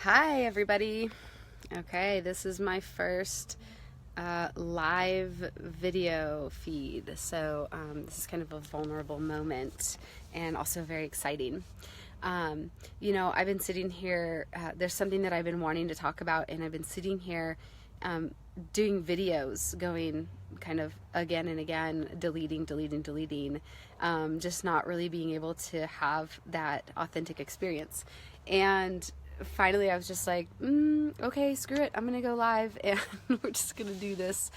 Hi, everybody. Okay, this is my first live video feed. So, this is kind of a vulnerable moment and also very exciting. I've been sitting here, there's something that I've been wanting to talk about, and I've been sitting here doing videos, going kind of again and again, deleting, just not really being able to have that authentic experience. And finally I was just like, okay, screw it, I'm gonna go live and we're just gonna do this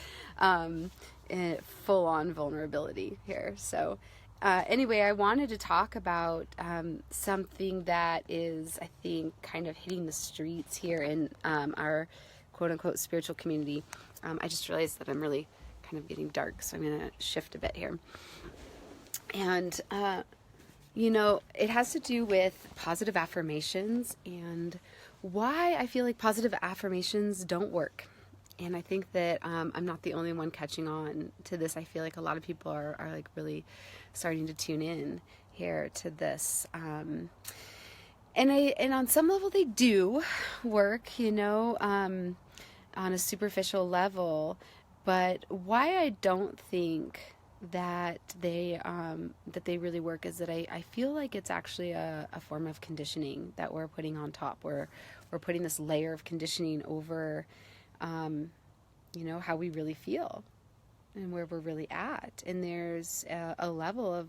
full on vulnerability here. So anyway, I wanted to talk about something that is, I think, kind of hitting the streets here in our quote unquote spiritual community. I just realized that I'm really kind of getting dark, so I'm gonna shift a bit here. And it has to do with positive affirmations and why I feel like positive affirmations don't work. And I think that I'm not the only one catching on to this. I feel like a lot of people are like really starting to tune in here to this. And on some level they do work, on a superficial level. But why I don't think that they really work is that I feel like it's actually a form of conditioning that we're putting on top. We're putting this layer of conditioning over how we really feel and where we're really at. And there's a level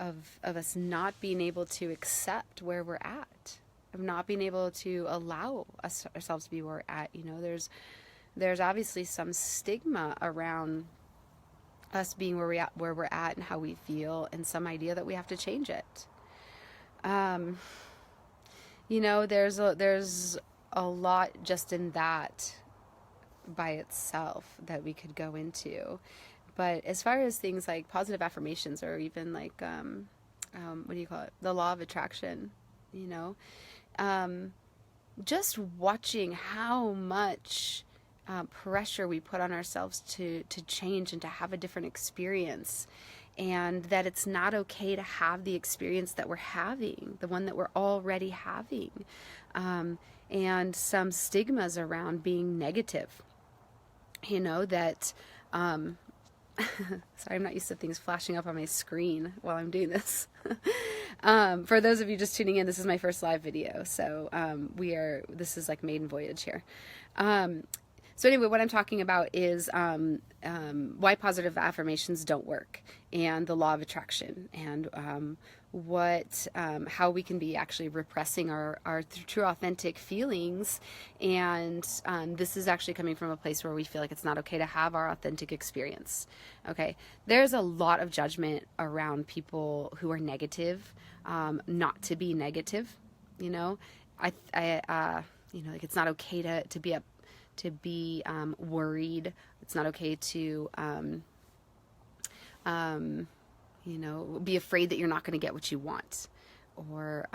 of us not being able to accept where we're at, of not being able to allow ourselves to be where we're at. There's obviously some stigma around us being where we're at and how we feel, and some idea that we have to change it. There's a lot just in that by itself that we could go into. But as far as things like positive affirmations, or even like what do you call it, the law of attraction, just watching how much pressure we put on ourselves to change and to have a different experience, and that it's not okay to have the experience that we're having, the one that we're already having, and some stigmas around being negative, that sorry, I'm not used to things flashing up on my screen while I'm doing this. For those of you just tuning in, this is my first live video, so this is like maiden voyage here. So anyway, what I'm talking about is why positive affirmations don't work, and the law of attraction, and how we can be actually repressing our true authentic feelings. And this is actually coming from a place where we feel like it's not okay to have our authentic experience. Okay, there's a lot of judgment around people who are negative, not to be negative. Like it's not okay to be worried. It's not okay to be afraid that you're not going to get what you want, or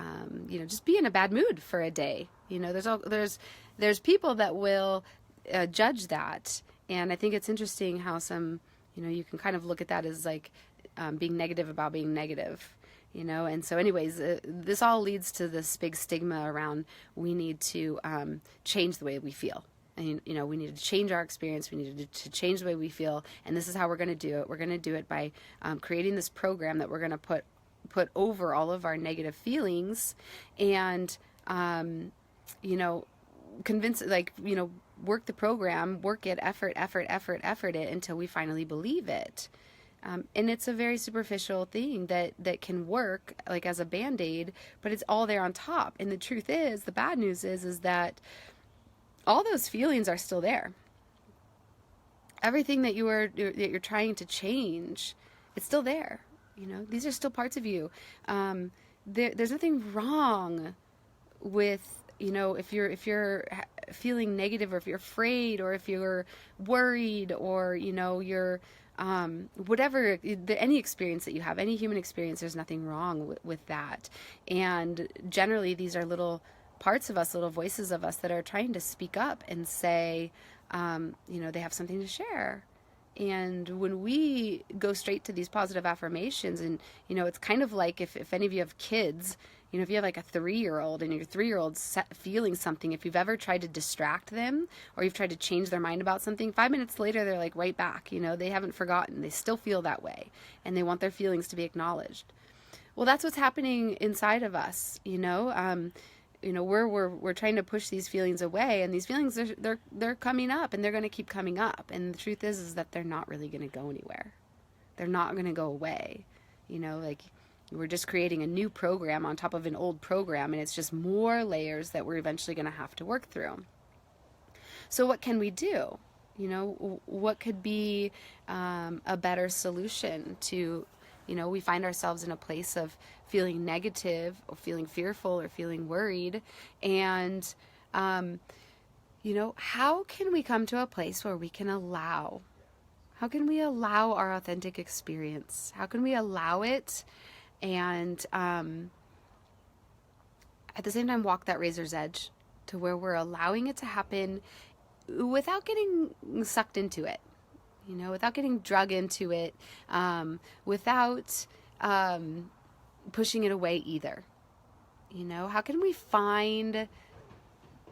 just be in a bad mood for a day. There's people that will judge that, and I think it's interesting how some you can kind of look at that as like being negative about being negative. And so anyways, this all leads to this big stigma around we need to change the way we feel. And, we need to change our experience. We need to change the way we feel. And this is how we're going to do it. We're going to do it by creating this program that we're going to put over all of our negative feelings, and, convince, work the program, work it, effort it until we finally believe it. And it's a very superficial thing that can work like as a Band-Aid, but it's all there on top. And the truth is, the bad news is that all those feelings are still there. Everything that you're trying to change, it's still there. These are still parts of you. There's nothing wrong with, if you're feeling negative, or if you're afraid, or if you're worried, or you're whatever, any experience that you have, any human experience, there's nothing wrong with that. And generally, these are little parts of us, little voices of us that are trying to speak up and say, they have something to share. And when we go straight to these positive affirmations, and, it's kind of like if any of you have kids, You know, if you have like a 3-year-old and your 3-year-old's feeling something, if you've ever tried to distract them or you've tried to change their mind about something, 5 minutes later, they're like right back. You know, they haven't forgotten. They still feel that way and they want their feelings to be acknowledged. Well, that's what's happening inside of us, you know. We're trying to push these feelings away, and these feelings they're coming up, and they're going to keep coming up. And the truth is that they're not really going to go anywhere. They're not going to go away. You know, like we're just creating a new program on top of an old program, and it's just more layers that we're eventually going to have to work through. So what can we do? You know, what could be a better solution to, you know, we find ourselves in a place of feeling negative or feeling fearful or feeling worried. And, you know, how can we come to a place where we can allow? How can we allow our authentic experience? How can we allow it and at the same time walk that razor's edge to where we're allowing it to happen without getting sucked into it? You know, without getting drug into it, without pushing it away either. You know, how can we find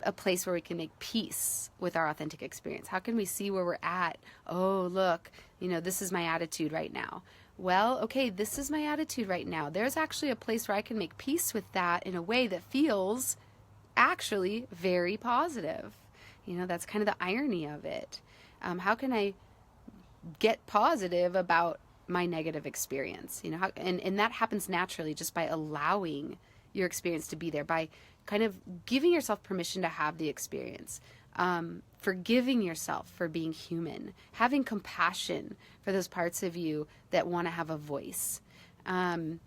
a place where we can make peace with our authentic experience? How can we see where we're at? Oh, look, you know, this is my attitude right now. Well, okay, this is my attitude right now. There's actually a place where I can make peace with that in a way that feels actually very positive. You know, that's kind of the irony of it. How can I get positive about my negative experience? You know, and that happens naturally just by allowing your experience to be there, by kind of giving yourself permission to have the experience, forgiving yourself for being human, having compassion for those parts of you that want to have a voice. You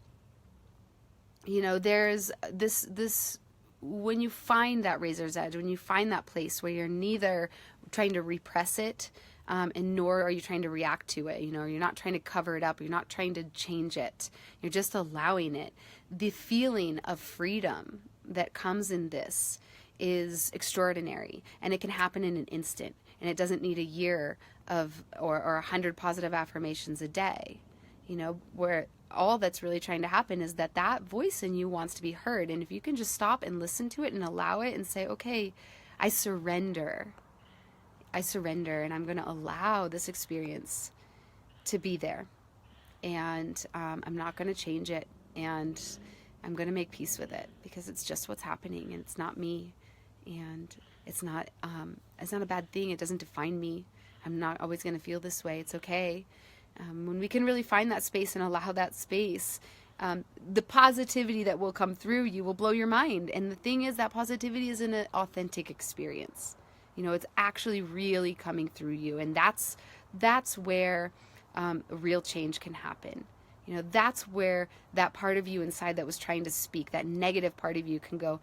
know, there's this when you find that razor's edge, when you find that place where you're neither trying to repress it, and nor are you trying to react to it, you know, you're not trying to cover it up, you're not trying to change it, you're just allowing it. The feeling of freedom that comes in this is extraordinary, and it can happen in an instant, and it doesn't need a year of or 100 positive affirmations a day, you know, where all that's really trying to happen is that voice in you wants to be heard. And if you can just stop and listen to it and allow it and say, okay, I surrender, and I'm going to allow this experience to be there, and I'm not going to change it, and I'm going to make peace with it because it's just what's happening, and it's not me, and it's not a bad thing. It doesn't define me. I'm not always going to feel this way. It's okay. When we can really find that space and allow that space, the positivity that will come through you will blow your mind. And the thing is that positivity is an authentic experience. You know, it's actually really coming through you. And that's where real change can happen. You know, that's where that part of you inside that was trying to speak, that negative part of you can go,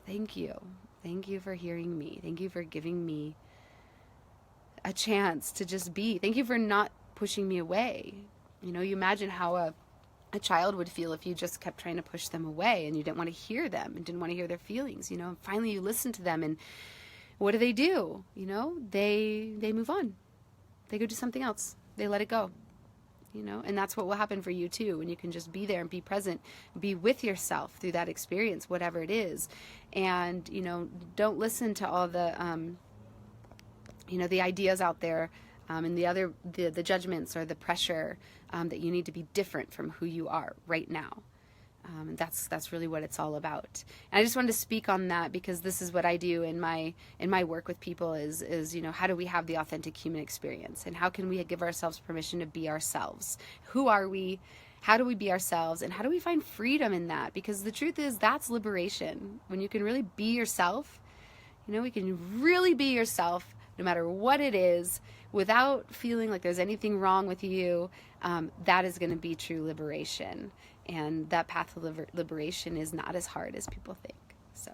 thank you. Thank you for hearing me. Thank you for giving me a chance to just be. Thank you for not pushing me away. You know, you imagine how a child would feel if you just kept trying to push them away and you didn't want to hear them and didn't want to hear their feelings, you know, and finally you listen to them, and what do? You know, they move on. They go do something else. They let it go, you know, and that's what will happen for you too, when you can just be there and be present, be with yourself through that experience, whatever it is. And, you know, don't listen to all the, you know, the ideas out there, and the judgments or the pressure that you need to be different from who you are right now. And that's really what it's all about. And I just wanted to speak on that because this is what I do in my work with people is, you know, how do we have the authentic human experience, and how can we give ourselves permission to be ourselves? Who are we? How do we be ourselves? And how do we find freedom in that? Because the truth is that's liberation. When you can really be yourself, you know, we can really be yourself no matter what it is, without feeling like there's anything wrong with you. That is going to be true liberation. And that path of liberation is not as hard as people think. So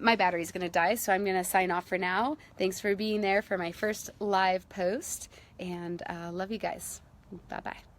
my battery's going to die, so I'm going to sign off for now. Thanks for being there for my first live post, and love you guys. Bye-bye.